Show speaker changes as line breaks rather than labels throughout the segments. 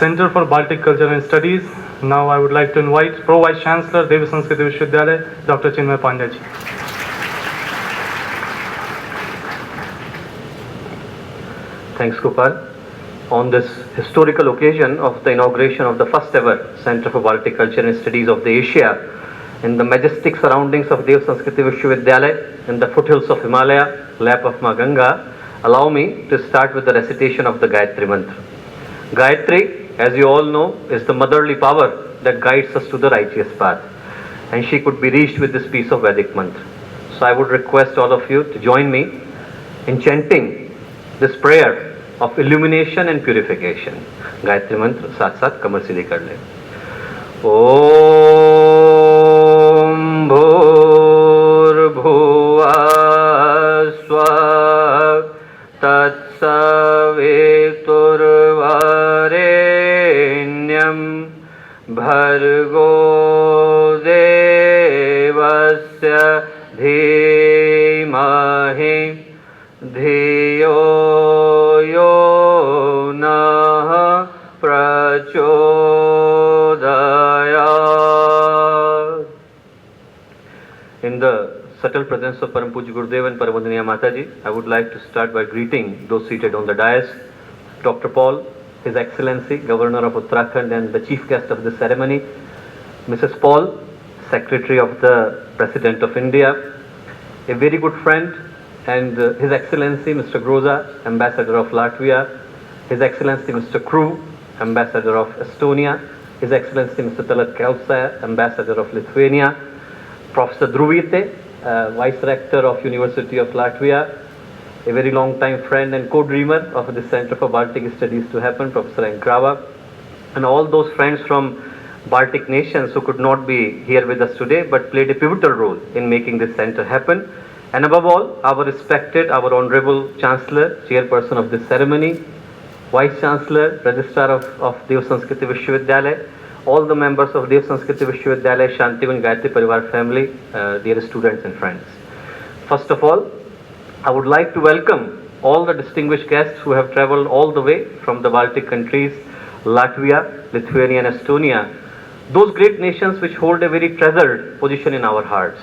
Center for Baltic Culture and Studies. Now I would like to invite Pro Vice Chancellor, Sanskriti Vishwavidyalaya, Dr. Chinmay Pandya ji.
Thanks, Gopal. On this historical occasion of the inauguration of the first ever Center for Baltic Culture and Studies of the Asia, in the majestic surroundings of Sanskriti Vishwavidyalaya, in the foothills of Himalaya, lap of Ma Ganga, allow me to start with the recitation of the Gayatri Mantra. Gayatri, as you all know, is the motherly power that guides us to the righteous path, and she could be reached with this piece of Vedic Mantra. So I would request all of you to join me in chanting this prayer of illumination and purification. Gayatri Mantra, साथ साथ कमर सीधी कर ले. ओम भूर्भुवः स्वः तत्सवितुर्वरेण्यं भर्गो देवस्य धीमहि धियो यो नः प्रचोदयात्. In the subtle presence of Param Pujya Gurudev and Paramandaniya Mataji, I would like to start by greeting those seated on the dais. Dr. Paul, His Excellency, Governor of Uttarakhand and the Chief Guest of the ceremony, Mrs. Paul, Secretary of the President of India, a very good friend, and His Excellency Mr. Groza, Ambassador of Latvia, His Excellency Mr. Kru, Ambassador of Estonia, His Excellency Mr. Talat Kausaya, Ambassador of Lithuania, Professor Druvite, Vice Rector of University of Latvia, a very long time friend and co-dreamer of the Center for Baltic Studies to happen, Professor Enkrava, and all those friends from Baltic nations who could not be here with us today but played a pivotal role in making this center happen. And above all, our respected, our Honorable Chancellor, Chairperson of this ceremony, Vice Chancellor, Registrar of Sanskriti Vishwavidyalaya, all the members of Sanskriti Vishwavidyalaya, Shantikunj Gayatri Pariwar family, dear students and friends. First of all, I would like to welcome all the distinguished guests who have traveled all the way from the Baltic countries, Latvia, Lithuania and Estonia, those great nations which hold a very treasured position in our hearts,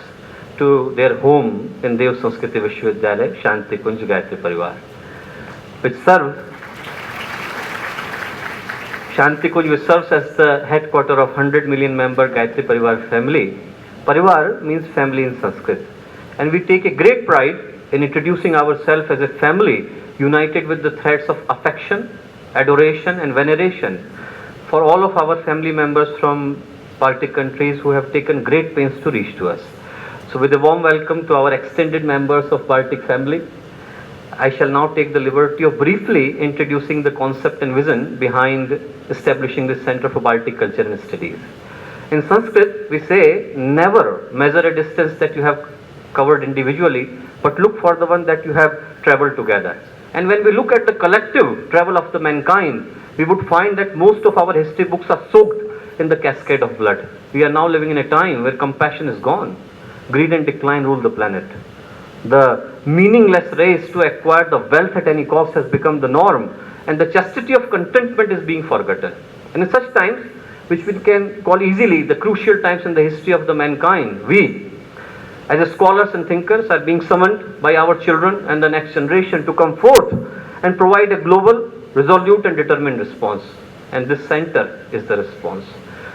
to their home in Sanskriti Vishwavidyalaya, Shantikunj Gayatri Pariwar, which serves Shantikunj, which serves as the headquarter of 100 million member Gayatri Pariwar family. Parivar means family in Sanskrit, and we take a great pride in introducing ourselves as a family united with the threads of affection, adoration and veneration for all of our family members from Baltic countries who have taken great pains to reach to us. So with a warm welcome to our extended members of Baltic family, I shall now take the liberty of briefly introducing the concept and vision behind establishing the Center for Baltic Culture and Studies. In Sanskrit, we say, never measure a distance that you have covered individually, but look for the one that you have traveled together. And when we look at the collective travel of the mankind, we would find that most of our history books are soaked in the cascade of blood. We are now living in a time where compassion is gone. Greed and decline rule the planet. The meaningless race to acquire the wealth at any cost has become the norm, and the chastity of contentment is being forgotten. And in such times, which we can call easily the crucial times in the history of the mankind, we, as scholars and thinkers, are being summoned by our children and the next generation to come forth and provide a global, resolute and determined response. And this center is the response.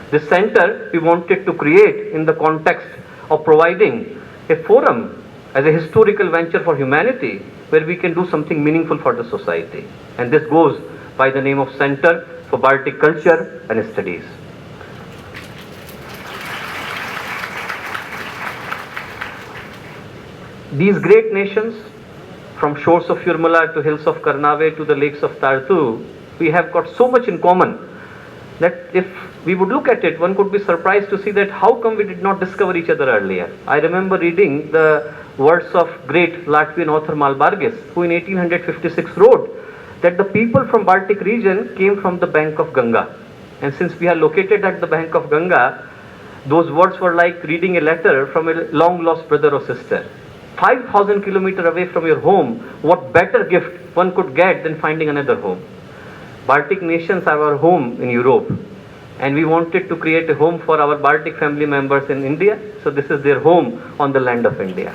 This center we wanted to create in the context of providing a forum as a historical venture for humanity where we can do something meaningful for the society. And this goes by the name of Center for Baltic Culture and Studies. These great nations, from shores of Yurmala to hills of Karnave to the lakes of Tartu, we have got so much in common that if we would look at it, one could be surprised to see that how come we did not discover each other earlier. I remember reading the words of great Latvian author Malbargis, who in 1856 wrote that the people from Baltic region came from the bank of Ganga. And since we are located at the bank of Ganga, those words were like reading a letter from a long lost brother or sister. 5,000 kilometers away from your home, what better gift one could get than finding another home? Baltic nations are our home in Europe, and we wanted to create a home for our Baltic family members in India, so this is their home on the land of India.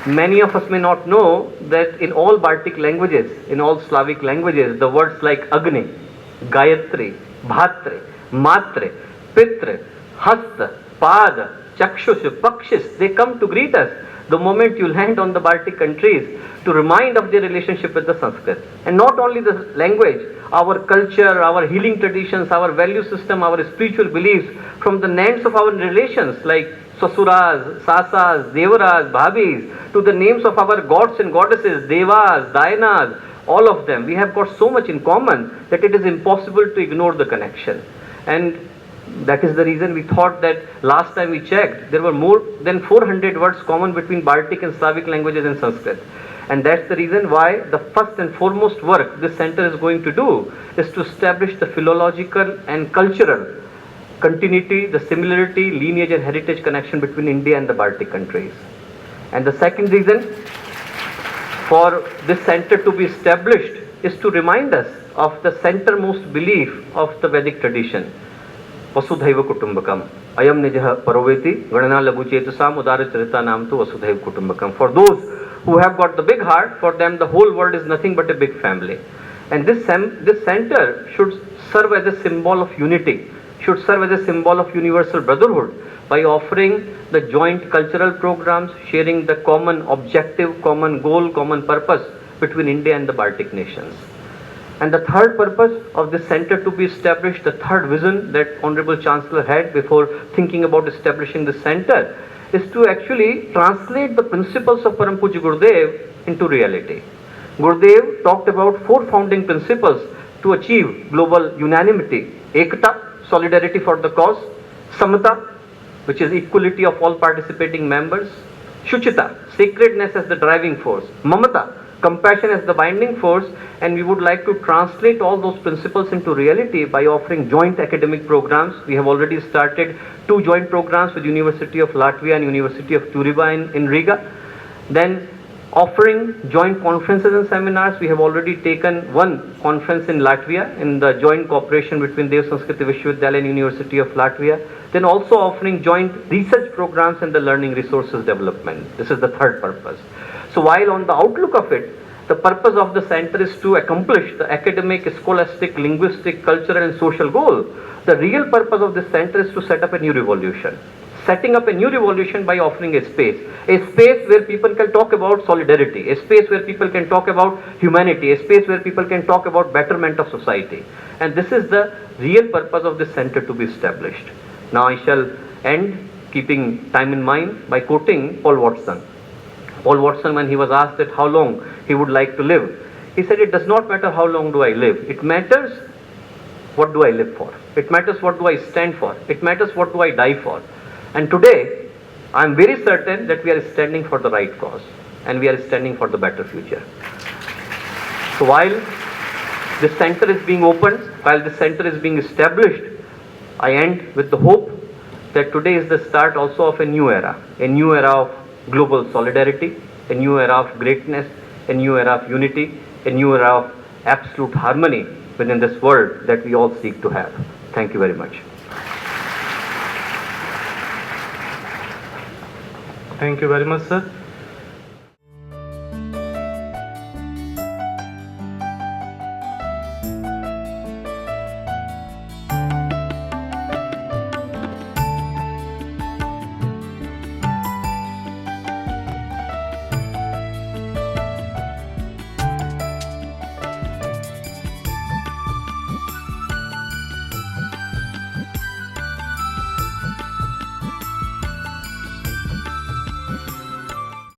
Many of us may not know that in all Baltic languages, in all Slavic languages, the words like Agni, Gayatri, Bhatre, Matre, Pitre, Hasta, Pada, Chakshush, Pakshis, they come to greet us the moment you land on the Baltic countries to remind of their relationship with the Sanskrit. And not only the language, our culture, our healing traditions, our value system, our spiritual beliefs, from the names of our relations like Sasuras, Sasas, Devaras, Bhabis, to the names of our gods and goddesses, Devas, Dayanas, all of them. We have got so much in common that it is impossible to ignore the connection. And that is the reason we thought that last time we checked, there were more than 400 words common between Baltic and Slavic languages and Sanskrit. And that's the reason why the first and foremost work this center is going to do is to establish the philological and cultural continuity, the similarity, lineage and heritage connection between India and the Baltic countries. And the second reason for this center to be established is to remind us of the centermost belief of the Vedic tradition. Vasudhaiva Kutumbakam. Ayam nijaha paroveti gadana lagu chetasam udara charita nam tu Vasudhaiva Kutumbakam. For those who have got the big heart, for them the whole world is nothing but a big family. And this center should serve as a symbol of unity, should serve as a symbol of universal brotherhood by offering the joint cultural programs, sharing the common objective, common goal, common purpose between India and the Baltic nations. And the third purpose of this center to be established, the third vision that Honorable Chancellor had before thinking about establishing this center, is to actually translate the principles of Param Pujya Gurudev into reality. Gurudev talked about four founding principles to achieve global unanimity: Ekta, solidarity for the cause; Samata, which is equality of all participating members; Shuchita, sacredness as the driving force; Mamata, compassion as the binding force. And we would like to translate all those principles into reality by offering joint academic programs. We have already started 2 joint programs with University of Latvia and University of Turiba in Riga. Then offering joint conferences and seminars. We have already taken 1 conference in Latvia in the joint cooperation between Sanskriti Vishwavidyalaya and University of Latvia. Then also offering joint research programs and the learning resources development. This is the third purpose. So while on the outlook of it, the purpose of the center is to accomplish the academic, scholastic, linguistic, cultural and social goal, the real purpose of this center is to set up a new revolution. Setting up a new revolution by offering a space where people can talk about solidarity, a space where people can talk about humanity, a space where people can talk about betterment of society. And this is the real purpose of this center to be established. Now I shall end, keeping time in mind, by quoting Paul Watson. Paul Watson, when he was asked that how long he would like to live, he said, "It does not matter how long do I live. It matters what do I live for. It matters what do I stand for. It matters what do I die for." And today, I am very certain that we are standing for the right cause and we are standing for the better future. So while this center is being opened, while this center is being established, I end with the hope that today is the start also of a new era of global solidarity, a new era of greatness, a new era of unity, a new era of absolute harmony within this world that we all seek to have. Thank you very much.
Thank you very much, sir.